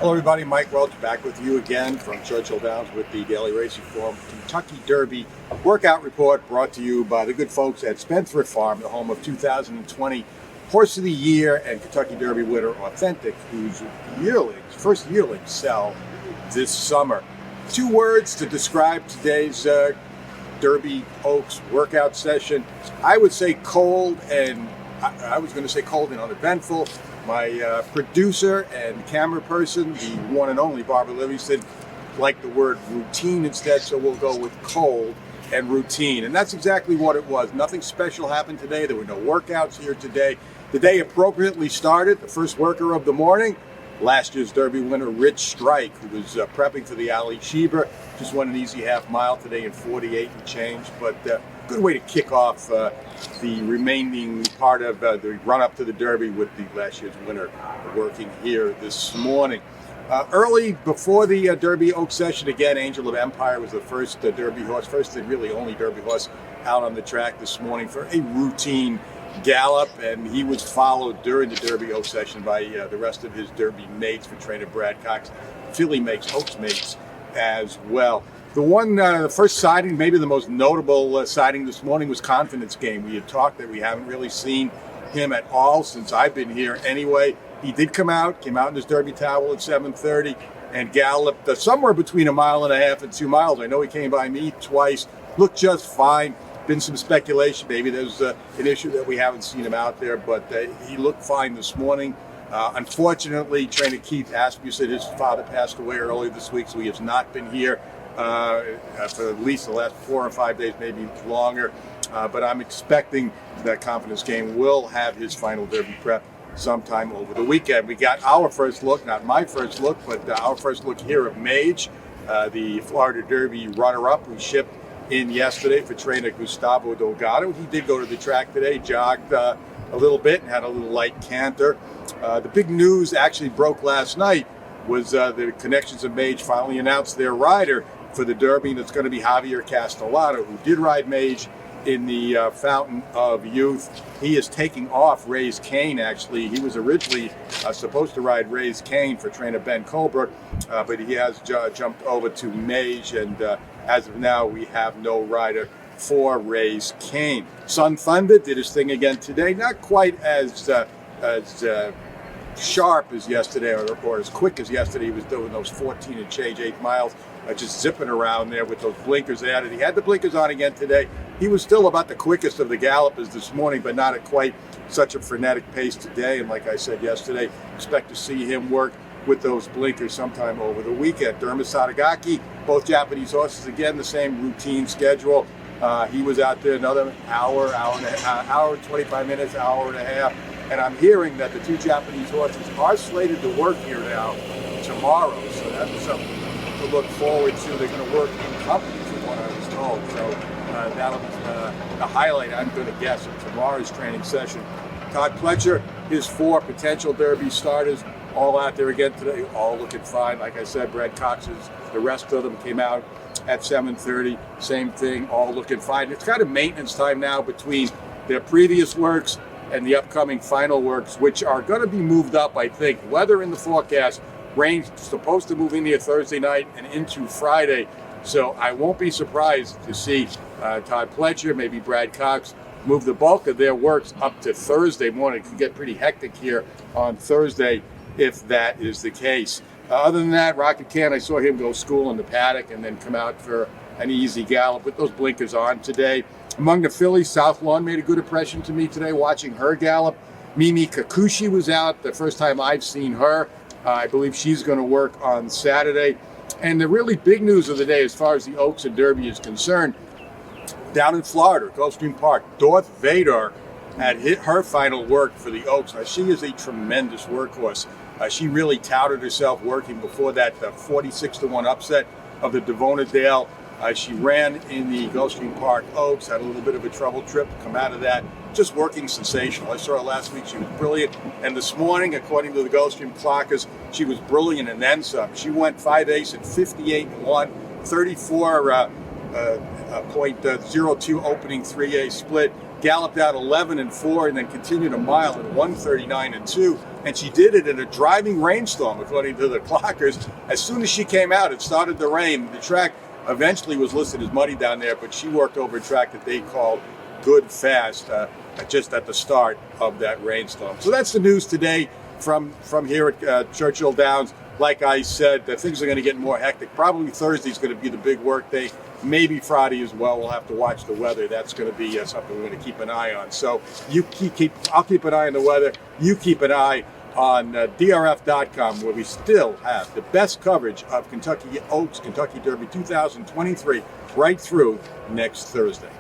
Hello everybody, Mike Welsch back with you again from Churchill Downs with the Daily Racing Form Kentucky Derby Workout Report, brought to you by the good folks at Spendthrift Farm, the home of 2020 Horse of the Year and Kentucky Derby winner Authentic, whose first yearlings sell this summer. 2 words to describe today's Derby Oaks workout session. I would say cold, and I was going to say cold and uneventful. My producer and camera person, the one and only Barbara Livingston, liked the word routine instead, so we'll go with cold and routine. And that's exactly what it was. Nothing special happened today. There were no workouts here today. The day appropriately started. The first worker of the morning, last year's Derby winner Rich Strike, who was prepping for the Ali Sheba, just won an easy half mile today in 48 and change. But good way to kick off the remaining part of the run-up to the Derby with the last year's winner working here this morning. Early before the Derby Oak session, again, Angel of Empire was the first Derby horse, first and really only Derby horse out on the track this morning for a routine gallop, and he was followed during the Derby Oak session by the rest of his Derby mates for trainer Brad Cox, filly mates, Oaks mates as well. The first sighting, maybe the most notable sighting this morning, was Confidence Game. We had talked that we haven't really seen him at all since I've been here anyway. He did came out in his Derby towel at 7:30 and galloped somewhere between 1.5 miles and 2 miles. I know he came by me twice, looked just fine. Been some speculation, maybe there's an issue that we haven't seen him out there, but he looked fine this morning. Unfortunately, trainer Keith Asmussen, his father passed away earlier this week, so he has not been here for at least the last 4 or 5 days, maybe longer. But I'm expecting that Confidence Game will have his final Derby prep sometime over the weekend. We got our first look, not my first look, but our first look here of Mage, the Florida Derby runner-up who shipped in yesterday for trainer Gustavo Delgado. He did go to the track today, jogged a little bit and had a little light canter. The big news actually broke last night was the Connections of Mage finally announced their rider for the Derby, and it's going to be Javier Castellano, who did ride Mage in the Fountain of Youth. He is taking off Ray's Cane, actually. He was originally supposed to ride Ray's Cane for trainer Ben Colbert, but he has jumped over to Mage, and as of now, we have no rider for Ray's Cane. Sun Thunder did his thing again today, not quite as sharp as yesterday or as quick as yesterday. He was doing those 14 and change 8 miles, just zipping around there with those blinkers added. He had the blinkers on again today. He was still about the quickest of the gallopers this morning, but not at quite such a frenetic pace today. And like I said yesterday, expect to see him work with those blinkers sometime over the weekend. Derma Sadagaki, both Japanese horses, again, the same routine schedule. He was out there another hour and 25 minutes, hour and a half. And I'm hearing that the 2 Japanese horses are slated to work here now tomorrow. So that's something to look forward to. They're going to work in company, from what I was told. So that'll be the highlight, I'm going to guess, of tomorrow's training session. Todd Pletcher, his 4 potential Derby starters, all out there again today, all looking fine. Like I said, Brad Cox's, the rest of them came out at 7:30. Same thing, all looking fine. It's kind of maintenance time now between their previous works and the upcoming final works, which are going to be moved up, I think. Weather in the forecast, rain's supposed to move in here Thursday night and into Friday. So I won't be surprised to see Todd Pletcher, maybe Brad Cox, move the bulk of their works up to Thursday morning. It can get pretty hectic here on Thursday if that is the case. Other than that, Rocket Can, I saw him go school in the paddock and then come out for an easy gallop with those blinkers on today. Among the fillies, South Lawn made a good impression to me today watching her gallop. Mimi Kakushi was out, the first time I've seen her. I believe she's going to work on Saturday. And the really big news of the day as far as the Oaks and Derby is concerned, down in Florida, Gulfstream Park, Dorth Vader had hit her final work for the Oaks. Now, she is a tremendous workhorse. She really touted herself working before that 46-1 upset of the Devona Dale. She ran in the Gulfstream Park Oaks, had a little bit of a trouble trip, come out of that, just working sensational. I saw her last week, she was brilliant. And this morning, according to the Gulfstream clockers, she was brilliant and then some. She went 5/8 and 58-1, 34.02 opening 3A split. galloped out 11-4 and then continued a mile in 1:39-2. And she did it in a driving rainstorm, according to the clockers. As soon as she came out, it started to rain. The track eventually was listed as muddy down there, but she worked over a track that they called good fast just at the start of that rainstorm. So that's the news today from here at Churchill Downs. Like I said, things are going to get more hectic. Probably Thursday's going to be the big work day. Maybe Friday as well. We'll have to watch the weather. That's going to be something we're going to keep an eye on. So I'll keep an eye on the weather. You keep an eye on DRF.com, where we still have the best coverage of Kentucky Oaks, Kentucky Derby 2023, right through next Thursday.